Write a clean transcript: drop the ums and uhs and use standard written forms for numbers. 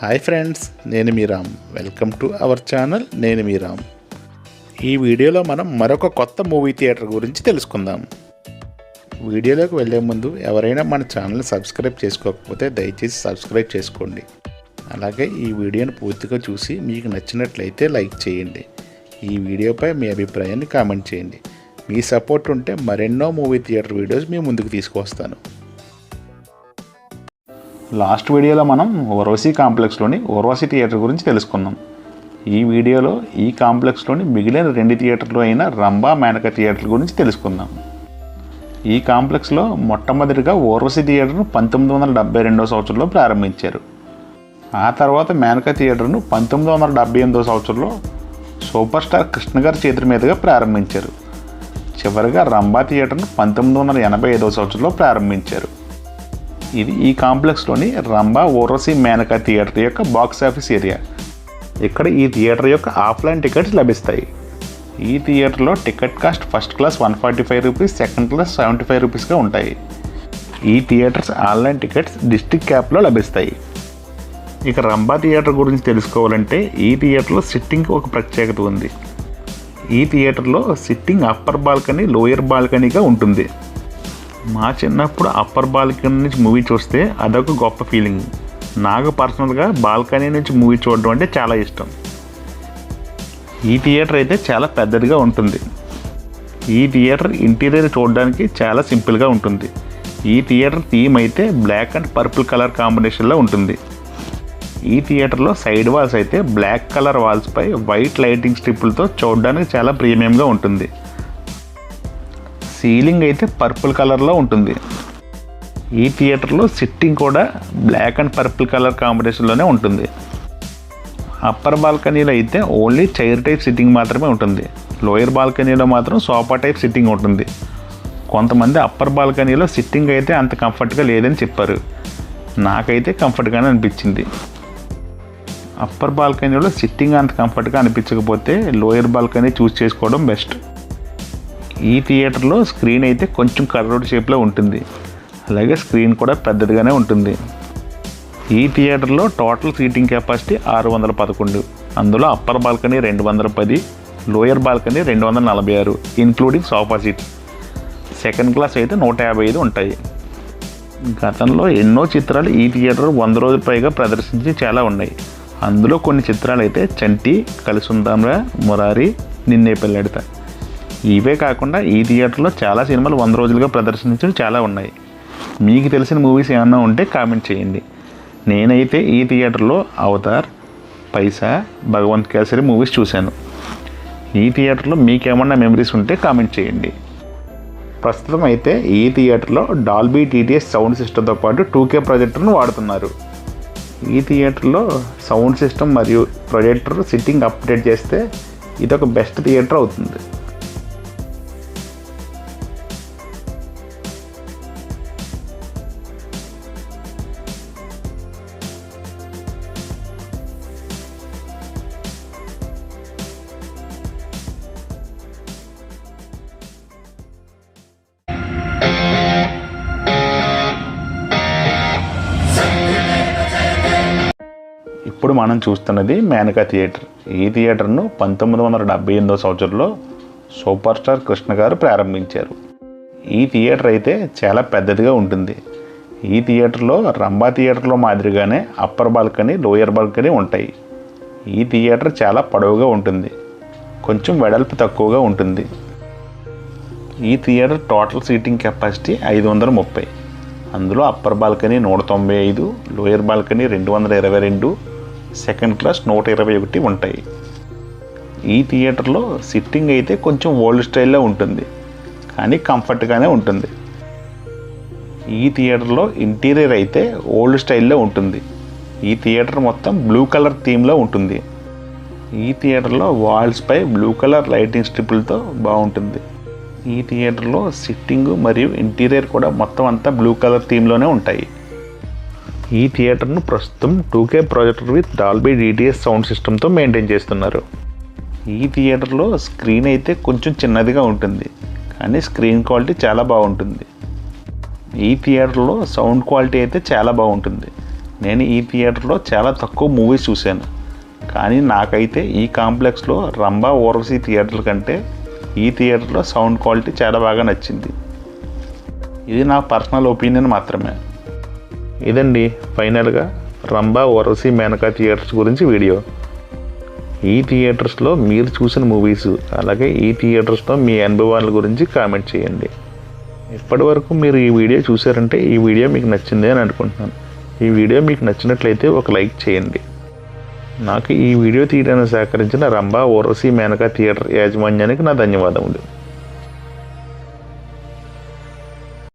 Hi friends, నేను మీ Ram. Welcome to our channel. నేను మీ రామ్. ఈ వీడియోలో మనం మరొక కొత్త మూవీ థియేటర్ గురించి తెలుసుకుందాం. వీడియోలోకి వెళ్ళే ముందు ఎవరైనా మన ఛానల్ని సబ్స్క్రైబ్ చేసుకోకపోతే దయచేసి సబ్స్క్రైబ్ చేసుకోండి. అలాగే ఈ వీడియోని పూర్తిగా చూసి మీకు నచ్చినట్లయితే లైక్ చేయండి. ఈ వీడియోపై మీ అభిప్రాయాన్ని కామెంట్ చేయండి. మీ సపోర్ట్ ఉంటే మరెన్నో మూవీ థియేటర్ వీడియోస్ మీ ముందుకు తీసుకువస్తాను. లాస్ట్ వీడియోలో మనం ఓర్వశి కాంప్లెక్స్లోని ఓర్వశి థియేటర్ గురించి తెలుసుకున్నాం. ఈ వీడియోలో ఈ కాంప్లెక్స్లోని మిగిలిన 2 థియేటర్లు అయిన రంభా మేనకా థియేటర్ గురించి తెలుసుకుందాం. ఈ కాంప్లెక్స్లో మొట్టమొదటిగా ఓర్వశి థియేటర్ను 1972వ సంవత్సరంలో ప్రారంభించారు. ఆ తర్వాత మేనకా థియేటర్ను 1978వ సంవత్సరంలో సూపర్ స్టార్ కృష్ణ గారి చేతుల మీదుగా ప్రారంభించారు. చివరిగా రంభా థియేటర్ను 1985వ సంవత్సరంలో ప్రారంభించారు. ఇది ఈ కాంప్లెక్స్లోని రంభా ఓర్వశి మేనకా థియేటర్ యొక్క బాక్స్ ఆఫీస్ ఏరియా. ఇక్కడ ఈ థియేటర్ యొక్క ఆఫ్లైన్ టికెట్స్ లభిస్తాయి. ఈ థియేటర్లో ticket cost first class 145 rupees, second class 75 రూపీస్గా ఉంటాయి. ఈ థియేటర్స్ ఆన్లైన్ టికెట్స్ డిస్ట్రిక్ట్ క్యాప్లో లభిస్తాయి. ఇక రంభా థియేటర్ గురించి తెలుసుకోవాలంటే ఈ థియేటర్లో సిట్టింగ్కి ఒక ప్రత్యేకత ఉంది. ఈ థియేటర్లో సిట్టింగ్ అప్పర్ బాల్కనీ, లోయర్ బాల్కనీగా ఉంటుంది. మా చిన్నప్పుడు అప్పర్ బాల్కనీ నుంచి మూవీ చూస్తే అదొక గొప్ప ఫీలింగ్. నాకు పర్సనల్గా బాల్కనీ నుంచి మూవీ చూడడం అంటే చాలా ఇష్టం. ఈ థియేటర్ అయితే చాలా పెద్దదిగా ఉంటుంది. ఈ థియేటర్ ఇంటీరియర్ చూడడానికి చాలా సింపుల్గా ఉంటుంది. ఈ థియేటర్ థీమ్ అయితే బ్లాక్ అండ్ పర్పుల్ కలర్ కాంబినేషన్లో ఉంటుంది. ఈ థియేటర్లో సైడ్ వాల్స్ అయితే బ్లాక్ కలర్ వాల్స్పై వైట్ లైటింగ్ స్ట్రిప్పులతో చూడడానికి చాలా ప్రీమియంగా ఉంటుంది. సీలింగ్ అయితే పర్పుల్ కలర్లో ఉంటుంది. ఈ థియేటర్లో సిట్టింగ్ కూడా బ్లాక్ అండ్ పర్పుల్ కలర్ కాంబినేషన్లోనే ఉంటుంది. అప్పర్ బాల్కనీలో అయితే ఓన్లీ చైర్ టైప్ సిట్టింగ్ మాత్రమే ఉంటుంది. లోయర్ బాల్కనీలో మాత్రం సోఫా టైప్ సిట్టింగ్ ఉంటుంది. కొంతమంది అప్పర్ బాల్కనీలో సిట్టింగ్ అయితే అంత కంఫర్ట్గా లేదని చెప్పారు. నాకైతే కంఫర్ట్గానే అనిపించింది. అప్పర్ బాల్కనీలో సిట్టింగ్ అంత కంఫర్ట్గా అనిపించకపోతే లోయర్ బాల్కనీ చూస్ చేసుకోవడం బెస్ట్. ఈ థియేటర్లో స్క్రీన్ అయితే కొంచెం కర్వ్డ్ షేప్లో ఉంటుంది. అలాగే స్క్రీన్ కూడా పెద్దదిగానే ఉంటుంది. ఈ థియేటర్లో టోటల్ సీటింగ్ కెపాసిటీ 611. అందులో upper balcony 210, lower balcony 246 including sofa seats. Second class అయితే 155 ఉంటాయి. గతంలో ఎన్నో చిత్రాలు ఈ థియేటర్ 100 రోజుల పైగా ప్రదర్శించి చాలా ఉన్నాయి. అందులో కొన్ని చిత్రాలు అయితే చంటి, కలిసుందాంరా, మురారి, నిన్నే పెళ్ళెడతా. ఇవే కాకుండా ఈ థియేటర్లో చాలా సినిమాలు 100 రోజులుగా ప్రదర్శించడం చాలా ఉన్నాయి. మీకు తెలిసిన మూవీస్ ఏమన్నా ఉంటే కామెంట్ చేయండి. నేనైతే ఈ థియేటర్లో అవతార్, పైసా, భగవంత్ కేసరి మూవీస్ చూశాను. ఈ థియేటర్లో మీకేమన్నా మెమరీస్ ఉంటే కామెంట్ చేయండి. ప్రస్తుతం అయితే ఈ థియేటర్లో డాల్బీ టీటీఎస్ సౌండ్ సిస్టంతో పాటు 2K ప్రొజెక్టర్ను వాడుతున్నారు. ఈ థియేటర్లో సౌండ్ సిస్టమ్ మరియు ప్రొజెక్టర్ సిట్టింగ్ అప్డేట్ చేస్తే ఇదొక బెస్ట్ థియేటర్ అవుతుంది. ఇప్పుడు మనం చూస్తున్నది మేనకా థియేటర్. ఈ థియేటర్ను 1978వ సంవత్సరంలో సూపర్ స్టార్ కృష్ణ గారు ప్రారంభించారు. ఈ థియేటర్ అయితే చాలా పెద్దదిగా ఉంటుంది. ఈ థియేటర్లో రంభా థియేటర్లో మాదిరిగానే అప్పర్ బాల్కనీ, లోయర్ బాల్కనీ ఉంటాయి. ఈ థియేటర్ చాలా పొడవుగా ఉంటుంది. కొంచెం వెడల్పు తక్కువగా ఉంటుంది. ఈ థియేటర్ టోటల్ సీటింగ్ కెపాసిటీ 530. అందులో upper balcony 195, lower balcony 222, second class 121 ఉంటాయి. ఈ థియేటర్లో సిట్టింగ్ అయితే కొంచెం ఓల్డ్ స్టైల్లో ఉంటుంది, కానీ కంఫర్ట్గానే ఉంటుంది. ఈ థియేటర్లో ఇంటీరియర్ అయితే ఓల్డ్ స్టైల్లో ఉంటుంది. ఈ థియేటర్ మొత్తం బ్లూ కలర్ థీమ్లో ఉంటుంది. ఈ థియేటర్లో వాల్స్పై బ్లూ కలర్ లైటింగ్ స్ట్రిప్పులతో బాగుంటుంది. ఈ థియేటర్లో సిట్టింగ్ మరియు ఇంటీరియర్ కూడా మొత్తం అంతా బ్లూ కలర్ థీమ్లోనే ఉంటాయి. ఈ థియేటర్ను ప్రస్తుతం 2K projector with Dolby TTS sound సిస్టంతో మెయింటైన్ చేస్తున్నారు. ఈ థియేటర్లో స్క్రీన్ అయితే కొంచెం చిన్నదిగా ఉంటుంది, కానీ స్క్రీన్ క్వాలిటీ చాలా బాగుంటుంది. ఈ థియేటర్లో సౌండ్ క్వాలిటీ అయితే చాలా బాగుంటుంది. నేను ఈ థియేటర్లో చాలా తక్కువ మూవీస్ చూశాను, కానీ నాకైతే ఈ కాంప్లెక్స్లో రంభా ఊర్వశి థియేటర్ కంటే ఈ థియేటర్లో సౌండ్ క్వాలిటీ చాలా బాగా నచ్చింది. ఇది నా పర్సనల్ ఒపీనియన్ మాత్రమే. ఇదండి ఫైనల్గా రంభా ఊర్వశి మేనకా థియేటర్స్ గురించి వీడియో. ఈ థియేటర్స్లో మీరు చూసిన మూవీస్, అలాగే ఈ థియేటర్స్లో మీ అనుభవాల గురించి కామెంట్ చేయండి. ఇప్పటి వరకు మీరు ఈ వీడియో చూసారంటే ఈ వీడియో మీకు నచ్చింది అని అనుకుంటున్నాను. ఈ వీడియో మీకు నచ్చినట్లయితే ఒక లైక్ చేయండి. నాకు ఈ వీడియో తీయడానికి సహకరించిన రంభా ఊర్వశి మేనకా థియేటర్ యాజమాన్యానికి నా ధన్యవాదములు.